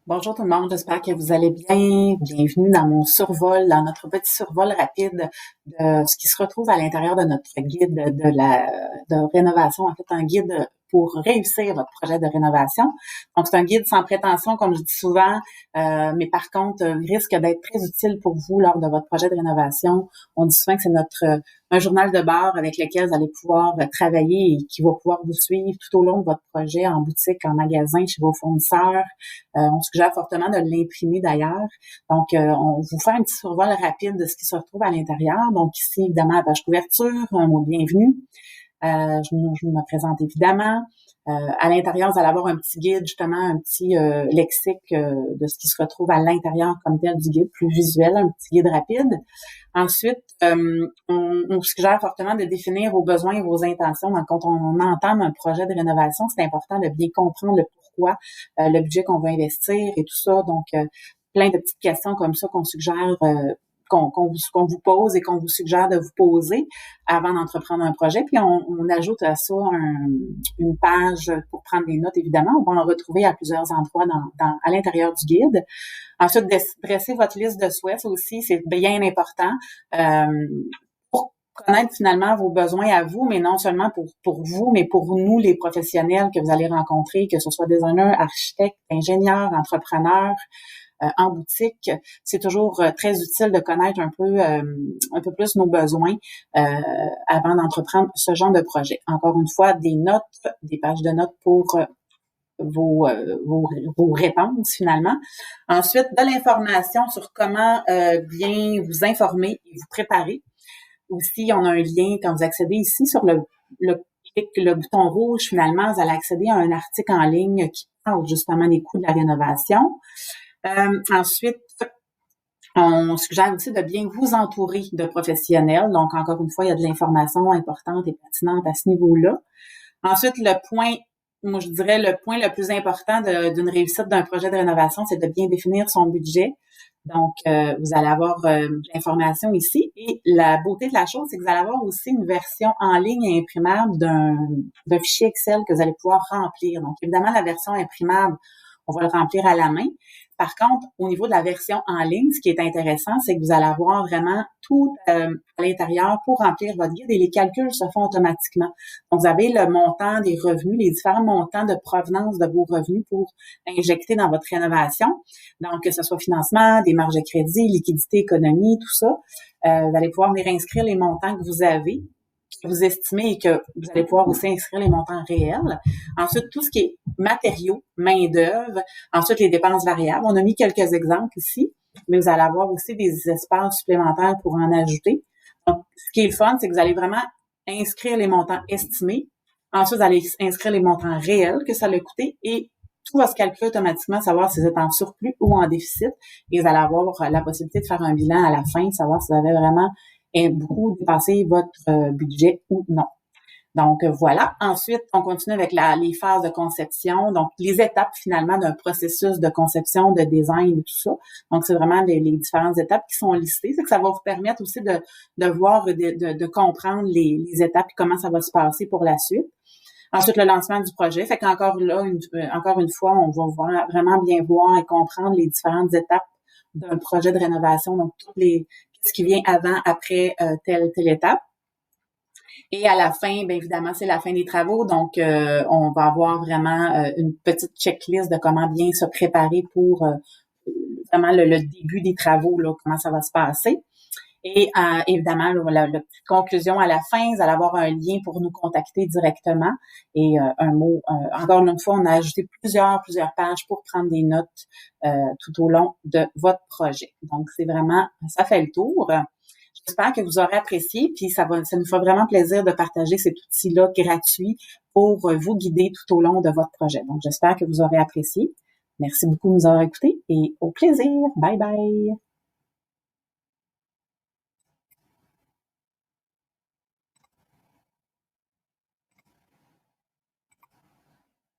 Bonjour tout le monde, j'espère que vous allez bien. Bienvenue dans mon survol, dans notre petit survol rapide de ce qui se retrouve à l'intérieur de notre guide de rénovation, en fait un guide pour réussir votre projet de rénovation. Donc c'est un guide sans prétention, comme je dis souvent, mais par contre risque d'être très utile pour vous lors de votre projet de rénovation. On dit souvent que c'est notre un journal de bord avec lequel vous allez pouvoir travailler et qui va pouvoir vous suivre tout au long de votre projet en boutique, en magasin, chez vos fournisseurs. On suggère fortement de l'imprimer d'ailleurs. Donc, on vous fait un petit survol rapide de ce qui se retrouve à l'intérieur. Donc ici, évidemment, la page couverture, un mot de bienvenue. Je me présente évidemment. À l'intérieur, vous allez avoir un petit guide, justement, un petit lexique de ce qui se retrouve à l'intérieur comme tel du guide, plus visuel, un petit guide rapide. Ensuite, on suggère fortement de définir vos besoins et vos intentions. Donc, quand on entame un projet de rénovation, c'est important de bien comprendre le pourquoi, le budget qu'on va investir et tout ça. Donc, plein de petites questions comme ça qu'on suggère qu'on vous pose et qu'on vous suggère de vous poser avant d'entreprendre un projet. Puis on ajoute à ça une page pour prendre des notes, évidemment. On va en retrouver à plusieurs endroits à l'intérieur du guide. Ensuite, dresser votre liste de souhaits, ça aussi, c'est bien important. Pour connaître finalement vos besoins à vous, mais non seulement pour vous, mais pour nous, les professionnels que vous allez rencontrer, que ce soit designers, architectes, ingénieurs, entrepreneurs, en boutique, c'est toujours très utile de connaître un peu plus nos besoins avant d'entreprendre ce genre de projet. Encore une fois, des notes, des pages de notes pour vos réponses finalement. Ensuite, de l'information sur comment bien vous informer et vous préparer. Aussi, on a un lien quand vous accédez ici sur le bouton rouge, finalement, vous allez accéder à un article en ligne qui parle justement des coûts de la rénovation. Ensuite, on suggère aussi de bien vous entourer de professionnels. Donc, encore une fois, il y a de l'information importante et pertinente à ce niveau-là. Ensuite, moi je dirais le point le plus important d'une réussite d'un projet de rénovation, c'est de bien définir son budget. Donc, vous allez avoir de l'information ici. Et la beauté de la chose, c'est que vous allez avoir aussi une version en ligne et imprimable d'un fichier Excel que vous allez pouvoir remplir. Donc, évidemment, la version imprimable, on va le remplir à la main. Par contre, au niveau de la version en ligne, ce qui est intéressant, c'est que vous allez avoir vraiment tout à l'intérieur pour remplir votre guide et les calculs se font automatiquement. Donc, vous avez le montant des revenus, les différents montants de provenance de vos revenus pour injecter dans votre rénovation. Donc, que ce soit financement, des marges de crédit, liquidité, économie, tout ça. Vous allez pouvoir venir inscrire les montants que vous avez, que vous estimez et que vous allez pouvoir aussi inscrire les montants réels. Ensuite, tout ce qui est matériaux, main-d'œuvre. Ensuite, les dépenses variables. On a mis quelques exemples ici, mais vous allez avoir aussi des espaces supplémentaires pour en ajouter. Donc, ce qui est le fun, c'est que vous allez vraiment inscrire les montants estimés. Ensuite, vous allez inscrire les montants réels que ça a coûté et tout va se calculer automatiquement, savoir si vous êtes en surplus ou en déficit. Et vous allez avoir la possibilité de faire un bilan à la fin, savoir si vous avez vraiment beaucoup dépassé votre budget ou non. Donc, voilà. Ensuite, on continue avec les phases de conception. Donc, les étapes, finalement, d'un processus de conception, de design et tout ça. Donc, c'est vraiment les différentes étapes qui sont listées. C'est que ça va vous permettre aussi de voir, de comprendre les étapes et comment ça va se passer pour la suite. Ensuite, le lancement du projet. Fait qu'encore là, encore une fois, on va vraiment bien voir et comprendre les différentes étapes d'un projet de rénovation. Donc, ce qui vient avant, après telle étape. Et à la fin, bien évidemment, c'est la fin des travaux. Donc, on va avoir vraiment une petite checklist de comment bien se préparer pour vraiment le début des travaux, là, comment ça va se passer. Et évidemment, la petite conclusion à la fin, vous allez avoir un lien pour nous contacter directement. Et un mot, encore une fois, on a ajouté plusieurs pages pour prendre des notes tout au long de votre projet. Donc, c'est vraiment, ça fait le tour. J'espère que vous aurez apprécié, puis ça nous fait vraiment plaisir de partager cet outil-là gratuit pour vous guider tout au long de votre projet. Donc, j'espère que vous aurez apprécié. Merci beaucoup de nous avoir écoutés et au plaisir. Bye bye.